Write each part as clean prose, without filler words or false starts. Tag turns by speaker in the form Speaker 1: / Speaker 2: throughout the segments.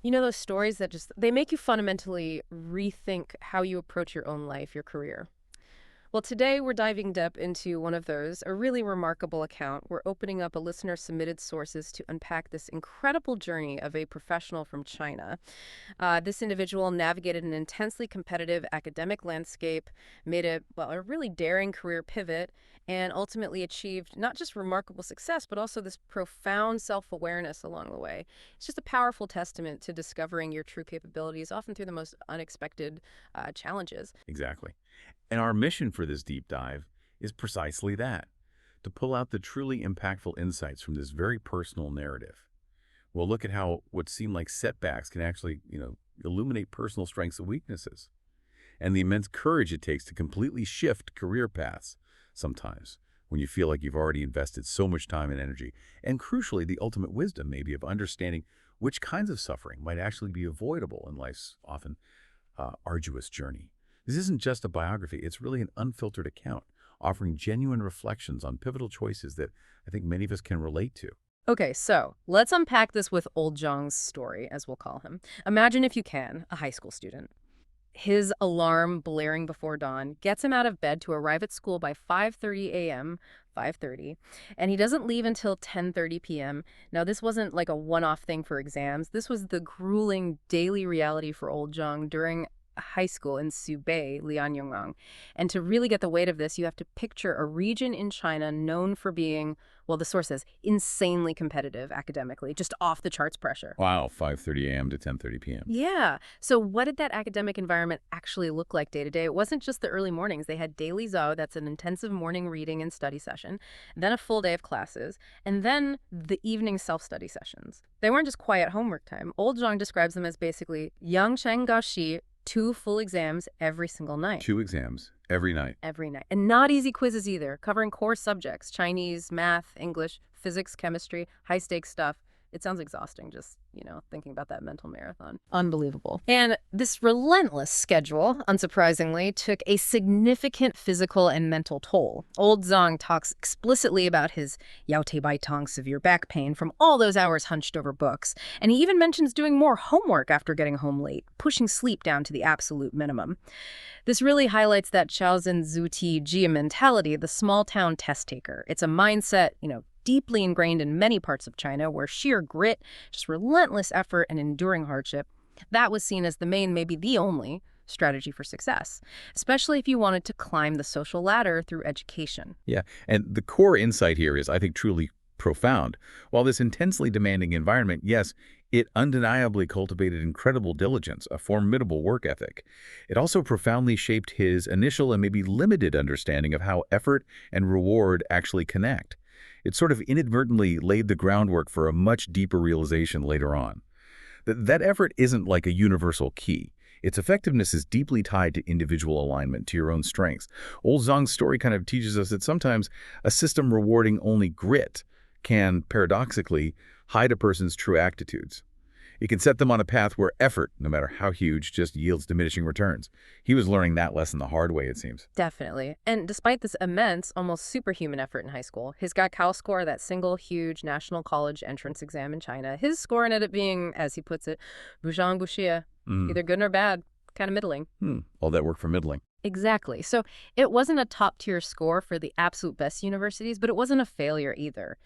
Speaker 1: You know, those stories that they make you fundamentally rethink how you approach your own life, your career. Well, today we're diving deep into one of those, a really remarkable account. We're opening up a listener-submitted sources to unpack this incredible journey of a professional from China. This individual navigated an intensely competitive academic landscape, made a really daring career pivot, and ultimately achieved not just remarkable success, but also this profound self-awareness along the way. It's just a powerful testament to discovering your true capabilities, often through the most unexpected challenges.
Speaker 2: Exactly. And our mission for this deep dive is precisely that, to pull out the truly impactful insights from this very personal narrative. We'll look at how what seem like setbacks can actually, illuminate personal strengths and weaknesses, and the immense courage it takes to completely shift career paths sometimes when you feel like you've already invested so much time and energy, and crucially, the ultimate wisdom maybe of understanding which kinds of suffering might actually be avoidable in life's often arduous journey. This isn't just a biography, it's really an unfiltered account, offering genuine reflections on pivotal choices that I think many of us can relate to.
Speaker 1: Okay, so let's unpack this with Old Zhong's story, as we'll call him. Imagine, if you can, a high school student. His alarm blaring before dawn gets him out of bed to arrive at school by 5:30 a.m., 5:30, and he doesn't leave until 10:30 p.m. Now, this wasn't like a one-off thing for exams. This was the grueling daily reality for Old Zhong during high school in Subei, Lianyongang. And to really get the weight of this, you have to picture a region in China known for being, well, the source says, insanely competitive academically, just off the charts pressure.
Speaker 2: Wow, 5:30 a.m. to 10:30 p.m.
Speaker 1: Yeah. So what did that academic environment actually look like day to day? It wasn't just the early mornings. They had daily Zhao, that's an intensive morning reading and study session, then a full day of classes, and then the evening self-study sessions. They weren't just quiet homework time. Old Zhang describes them as basically yang sheng gao shi, 2 full exams every single night.
Speaker 2: 2 exams every night.
Speaker 1: Every night. And not easy quizzes either, covering core subjects, Chinese, math, English, physics, chemistry, high-stakes stuff. It sounds exhausting just, thinking about that mental marathon. Unbelievable. And this relentless schedule, unsurprisingly, took a significant physical and mental toll. Old Zhang talks explicitly about his yao te bai tong severe back pain from all those hours hunched over books. And he even mentions doing more homework after getting home late, pushing sleep down to the absolute minimum. This really highlights that Shaozhen Zuti Jia mentality, the small-town test-taker. It's a mindset, deeply ingrained in many parts of China, where sheer grit, just relentless effort and enduring hardship, that was seen as the main, maybe the only, strategy for success, especially if you wanted to climb the social ladder through education.
Speaker 2: Yeah, and the core insight here is, I think, truly profound. While this intensely demanding environment, yes, it undeniably cultivated incredible diligence, a formidable work ethic. It also profoundly shaped his initial and maybe limited understanding of how effort and reward actually connect. It sort of inadvertently laid the groundwork for a much deeper realization later on. That effort isn't like a universal key. Its effectiveness is deeply tied to individual alignment, to your own strengths. Old Zhang's story kind of teaches us that sometimes a system rewarding only grit can, paradoxically, hide a person's true aptitudes. It can set them on a path where effort, no matter how huge, just yields diminishing returns. He was learning that lesson the hard way, it seems.
Speaker 1: Definitely. And despite this immense, almost superhuman effort in high school, his Gaokao score, that single huge national college entrance exam in China, his score ended up being, as he puts it, buzhang buxie, either good or bad, kind of middling.
Speaker 2: All that work for middling.
Speaker 1: Exactly. So it wasn't a top-tier score for the absolute best universities, but it wasn't a failure either.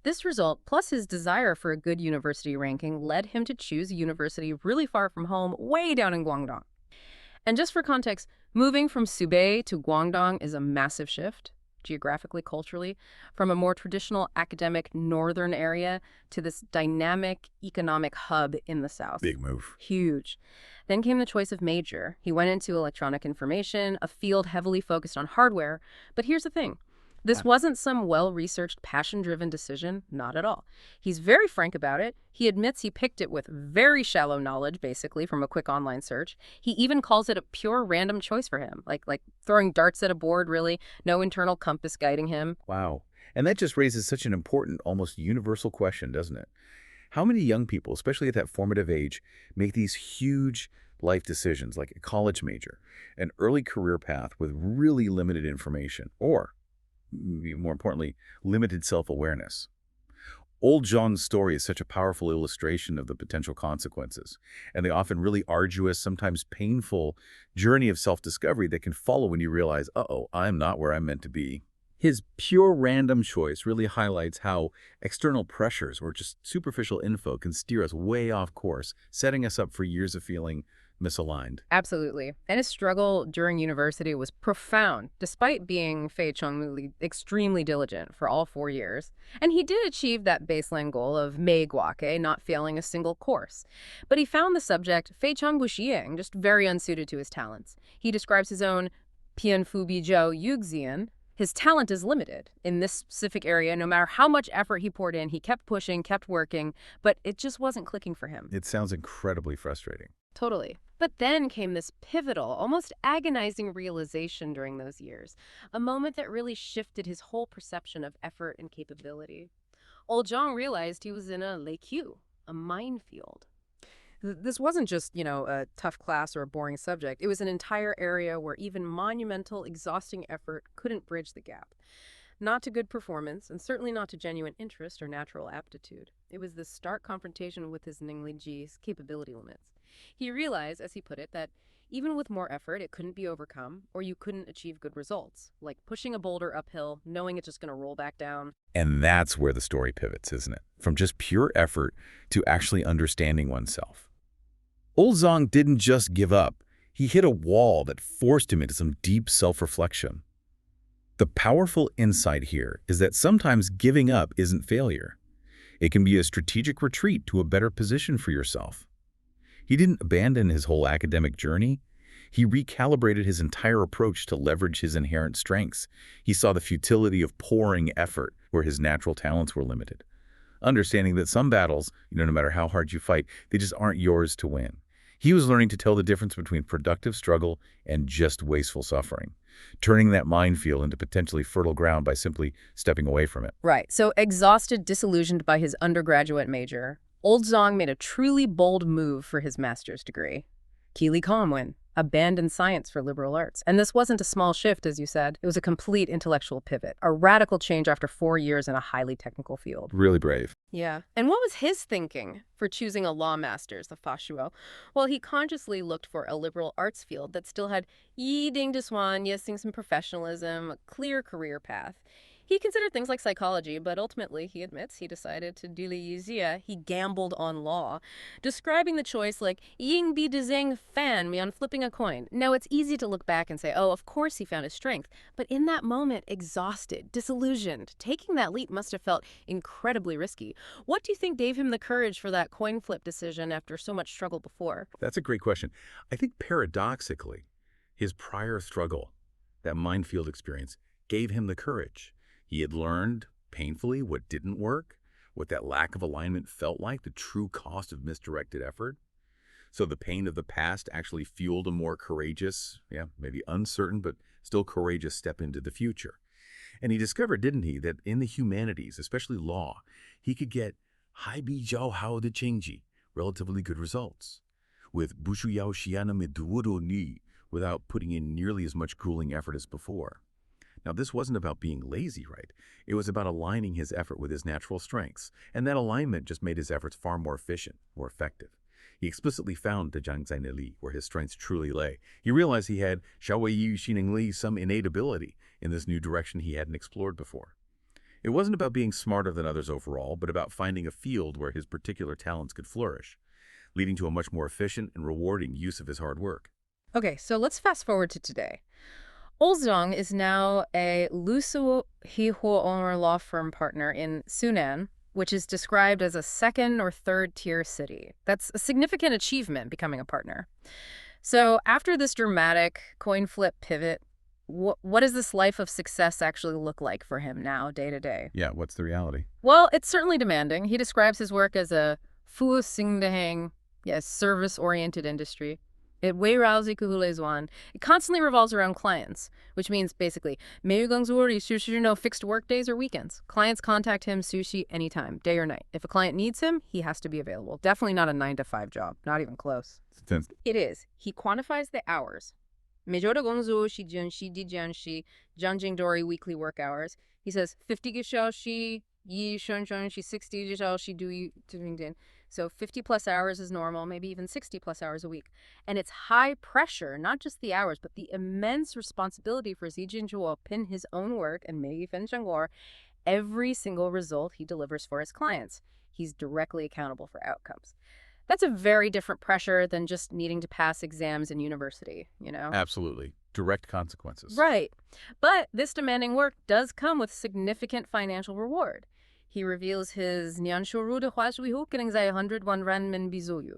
Speaker 1: This result, plus his desire for a good university ranking, led him to choose a university really far from home, way down in Guangdong. And just for context, moving from Subei to Guangdong is a massive shift, geographically, culturally, from a more traditional academic northern area to this dynamic economic hub in the south.
Speaker 2: Big move.
Speaker 1: Huge. Then came the choice of major. He went into electronic information, a field heavily focused on hardware. But here's the thing. This wasn't some well-researched, passion-driven decision, not at all. He's very frank about it. He admits he picked it with very shallow knowledge, basically, from a quick online search. He even calls it a pure random choice for him, like throwing darts at a board, really. No internal compass guiding him.
Speaker 2: Wow. And that just raises such an important, almost universal question, doesn't it? How many young people, especially at that formative age, make these huge life decisions, like a college major, an early career path with really limited information, or more importantly, limited self-awareness? Old Zhong's story is such a powerful illustration of the potential consequences and the often really arduous, sometimes painful journey of self-discovery that can follow when you realize, uh-oh, I'm not where I'm meant to be. His pure random choice really highlights how external pressures or just superficial info can steer us way off course, setting us up for years of feeling misaligned.
Speaker 1: Absolutely. And his struggle during university was profound, despite being Fei Chongli extremely diligent for all 4 years. And he did achieve that baseline goal of Mei Guake, not failing a single course. But he found the subject Fei Chong Buxiang just very unsuited to his talents. He describes his own Pian Fu Bi Zhou Yuxian. His talent is limited in this specific area. No matter how much effort he poured in, he kept pushing, kept working, but it just wasn't clicking for him.
Speaker 2: It sounds incredibly frustrating.
Speaker 1: Totally. But then came this pivotal, almost agonizing realization during those years, a moment that really shifted his whole perception of effort and capability. Old Zhong realized he was in a leqiu, a minefield. This wasn't just, a tough class or a boring subject. It was an entire area where even monumental, exhausting effort couldn't bridge the gap. Not to good performance, and certainly not to genuine interest or natural aptitude. It was this stark confrontation with his Ningli Ji's capability limits. He realized, as he put it, that even with more effort, it couldn't be overcome, or you couldn't achieve good results, like pushing a boulder uphill, knowing it's just going to roll back down.
Speaker 2: And that's where the story pivots, isn't it? From just pure effort to actually understanding oneself. Old Zhong didn't just give up. He hit a wall that forced him into some deep self-reflection. The powerful insight here is that sometimes giving up isn't failure. It can be a strategic retreat to a better position for yourself. He didn't abandon his whole academic journey. He recalibrated his entire approach to leverage his inherent strengths. He saw the futility of pouring effort where his natural talents were limited. Understanding that some battles, no matter how hard you fight, they just aren't yours to win. He was learning to tell the difference between productive struggle and just wasteful suffering, turning that minefield into potentially fertile ground by simply stepping away from it.
Speaker 1: Right. So exhausted, disillusioned by his undergraduate major, Old Zhong made a truly bold move for his master's degree. Keely Conwin abandoned science for liberal arts. And this wasn't a small shift, as you said. It was a complete intellectual pivot, a radical change after 4 years in a highly technical field.
Speaker 2: Really brave.
Speaker 1: Yeah. And what was his thinking for choosing a law master's, the Fashuo? Well, he consciously looked for a liberal arts field that still had yi ding de swan, yes, some professionalism, a clear career path. He considered things like psychology, but ultimately, he admits, he decided to do the yizia. He gambled on law, describing the choice like ying bi de zeng fan me on flipping a coin. Now, it's easy to look back and say, oh, of course he found his strength. But in that moment, exhausted, disillusioned, taking that leap must have felt incredibly risky. What do you think gave him the courage for that coin flip decision after so much struggle before?
Speaker 2: That's a great question. I think paradoxically, his prior struggle, that minefield experience, gave him the courage. He had learned painfully what didn't work, what that lack of alignment felt like, the true cost of misdirected effort. So the pain of the past actually fueled a more courageous, maybe uncertain, but still courageous step into the future. And he discovered, didn't he, that in the humanities, especially law, he could get hai bi jiao hao de qingji, relatively good results, with bushu yao xiana me duodo ni, without putting in nearly as much grueling effort as before. Now, this wasn't about being lazy, right? It was about aligning his effort with his natural strengths, and that alignment just made his efforts far more efficient, more effective. He explicitly found the Zhang Zai Li, where his strengths truly lay. He realized he had Xiao Yu Xining Li some innate ability in this new direction he hadn't explored before. It wasn't about being smarter than others overall, but about finding a field where his particular talents could flourish, leading to a much more efficient and rewarding use of his hard work.
Speaker 1: Okay, so let's fast forward to today. Old Zhong is now a Lusu Hihuo owner law firm partner in Sunan, which is described as a second or third tier city. That's a significant achievement, becoming a partner. So after this dramatic coin flip pivot, what does this life of success actually look like for him now, day to day?
Speaker 2: Yeah, what's the reality?
Speaker 1: Well, it's certainly demanding. He describes his work as a fu xing de hang, service-oriented industry. It constantly revolves around clients, which means basically, no fixed work days or weekends. Clients contact him sushi anytime, day or night. If a client needs him, he has to be available. Definitely not a 9-to-5 job, not even close.
Speaker 2: It's intense.
Speaker 1: It is. He quantifies the hours. Weekly work hours. He says 50 gishaoshi, Yi Shunshun, she's 60, she do so 50 plus hours is normal, maybe even 60 plus hours a week. And it's high pressure, not just the hours, but the immense responsibility for Xi Jinzhuo pin his own work and Mei Fenshengor every single result he delivers for his clients. He's directly accountable for outcomes. That's a very different pressure than just needing to pass exams in university, you know?
Speaker 2: Absolutely. Direct consequences.
Speaker 1: Right. But this demanding work does come with significant financial reward. He reveals his Nianshuru de Huajuihukening 101 renmin bizuyu.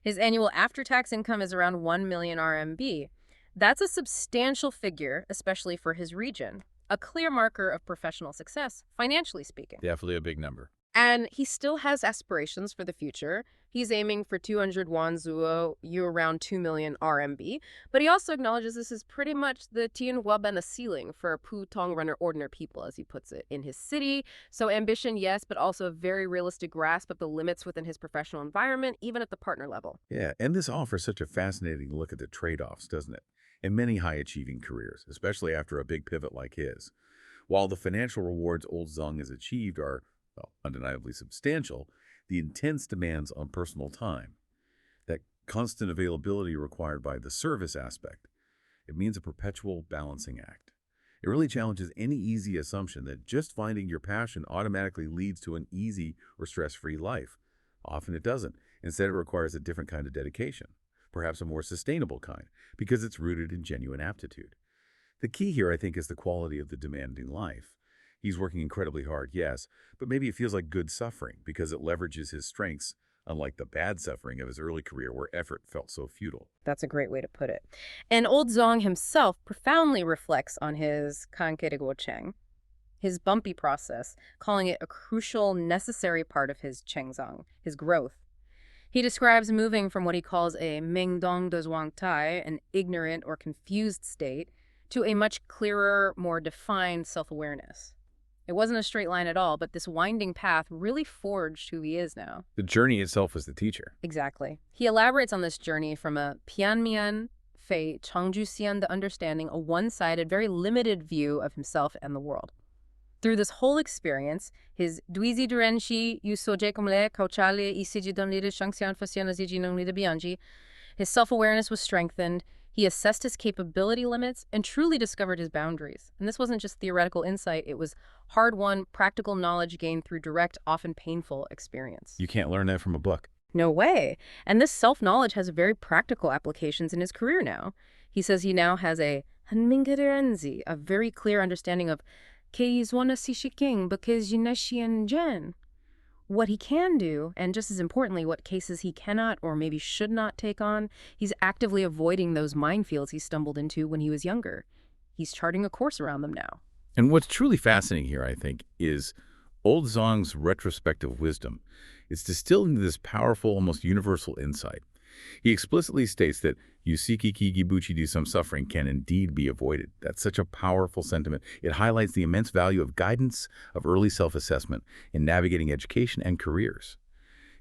Speaker 1: His annual after-tax income is around 1 million RMB. That's a substantial figure, especially for his region. A clear marker of professional success, financially speaking.
Speaker 2: Definitely a big number.
Speaker 1: And he still has aspirations for the future. He's aiming for 200 won zuo, around 2 million RMB. But he also acknowledges this is pretty much the Tianhua and the ceiling for Putong runner ordinary people, as he puts it, in his city. So ambition, yes, but also a very realistic grasp of the limits within his professional environment, even at the partner level.
Speaker 2: Yeah, and this offers such a fascinating look at the trade-offs, doesn't it? In many high-achieving careers, especially after a big pivot like his. While the financial rewards Old Zhong has achieved are, well, undeniably substantial, the intense demands on personal time, that constant availability required by the service aspect, it means a perpetual balancing act. It really challenges any easy assumption that just finding your passion automatically leads to an easy or stress-free life. Often it doesn't. Instead, it requires a different kind of dedication, perhaps a more sustainable kind, because it's rooted in genuine aptitude. The key here, I think, is the quality of the demanding life. He's working incredibly hard, yes, but maybe it feels like good suffering because it leverages his strengths, unlike the bad suffering of his early career where effort felt so futile.
Speaker 1: That's a great way to put it. And Old Zhong himself profoundly reflects on his Cheng, his bumpy process, calling it a crucial, necessary part of his Chengzong, his growth. He describes moving from what he calls a Mingdong de Zhuangtai, an ignorant or confused state, to a much clearer, more defined self-awareness. It wasn't a straight line at all, but this winding path really forged who he is now.
Speaker 2: The journey itself was the teacher.
Speaker 1: Exactly. He elaborates on this journey from a Pianmian, Fei, Changjuxian, the understanding, a one-sided, very limited view of himself and the world. Through this whole experience, his Duizi Durenshi, Yusojekumle, Kauchale, Isijidonlida, Shangxian Fasianazijinonglida Bianji, his self-awareness was strengthened. He assessed his capability limits and truly discovered his boundaries. And this wasn't just theoretical insight, it was hard-won, practical knowledge gained through direct, often painful experience.
Speaker 2: You can't learn that from a book.
Speaker 1: No way. And this self-knowledge has very practical applications in his career now. He says he now has a hanmingarenzi, a very clear understanding of what he can do, and just as importantly, what cases he cannot or maybe should not take on. He's actively avoiding those minefields he stumbled into when he was younger. He's charting a course around them now.
Speaker 2: And what's truly fascinating here, I think, is Old Zhong's retrospective wisdom. It's distilled into this powerful, almost universal insight. He explicitly states that Yusiki Kigibuchi do some suffering can indeed be avoided. That's such a powerful sentiment. It highlights the immense value of guidance, of early self-assessment in navigating education and careers.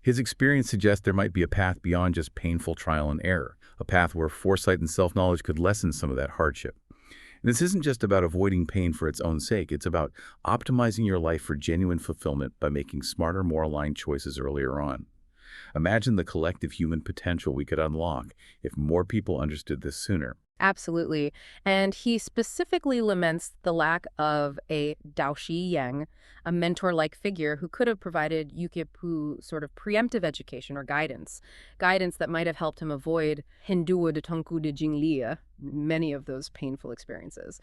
Speaker 2: His experience suggests there might be a path beyond just painful trial and error, a path where foresight and self-knowledge could lessen some of that hardship. And this isn't just about avoiding pain for its own sake. It's about optimizing your life for genuine fulfillment by making smarter, more aligned choices earlier on. Imagine the collective human potential we could unlock if more people understood this sooner.
Speaker 1: Absolutely. And he specifically laments the lack of a Daoshi Yang, a mentor-like figure who could have provided Yukipu sort of preemptive education or guidance that might have helped him avoid Hindu de Tongku de Jinglia, many of those painful experiences.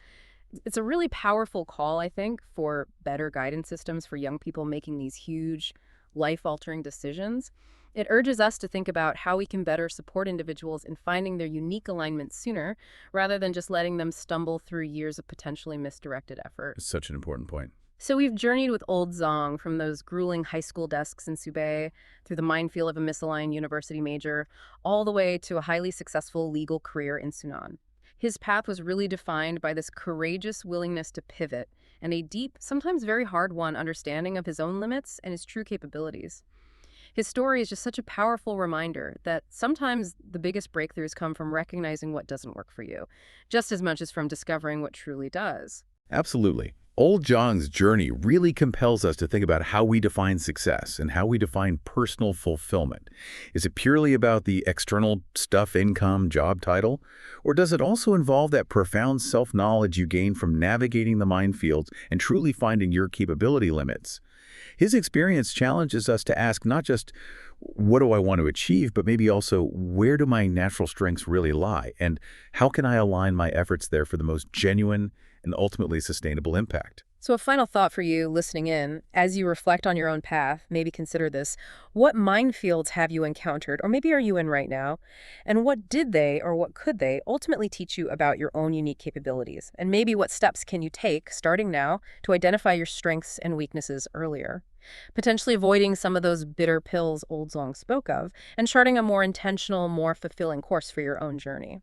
Speaker 1: It's a really powerful call, I think, for better guidance systems for young people making these huge, life-altering decisions. It urges us to think about how we can better support individuals in finding their unique alignment sooner, rather than just letting them stumble through years of potentially misdirected effort.
Speaker 2: It's such an important point.
Speaker 1: So we've journeyed with Old Zhong from those grueling high school desks in Subei, through the minefield of a misaligned university major, all the way to a highly successful legal career in Sunan. His path was really defined by this courageous willingness to pivot and a deep, sometimes very hard-won understanding of his own limits and his true capabilities. His story is just such a powerful reminder that sometimes the biggest breakthroughs come from recognizing what doesn't work for you, just as much as from discovering what truly does.
Speaker 2: Absolutely. Old Zhong's journey really compels us to think about how we define success and how we define personal fulfillment. Is it purely about the external stuff, income, job title? Or does it also involve that profound self-knowledge you gain from navigating the minefields and truly finding your capability limits? His experience challenges us to ask not just, what do I want to achieve, but maybe also, where do my natural strengths really lie? And how can I align my efforts there for the most genuine and ultimately sustainable impact?
Speaker 1: So a final thought for you listening in, as you reflect on your own path, maybe consider this. What minefields have you encountered, or maybe are you in right now? And what did they, or what could they, ultimately teach you about your own unique capabilities? And maybe what steps can you take, starting now, to identify your strengths and weaknesses earlier? Potentially avoiding some of those bitter pills Old Zong spoke of, and charting a more intentional, more fulfilling course for your own journey.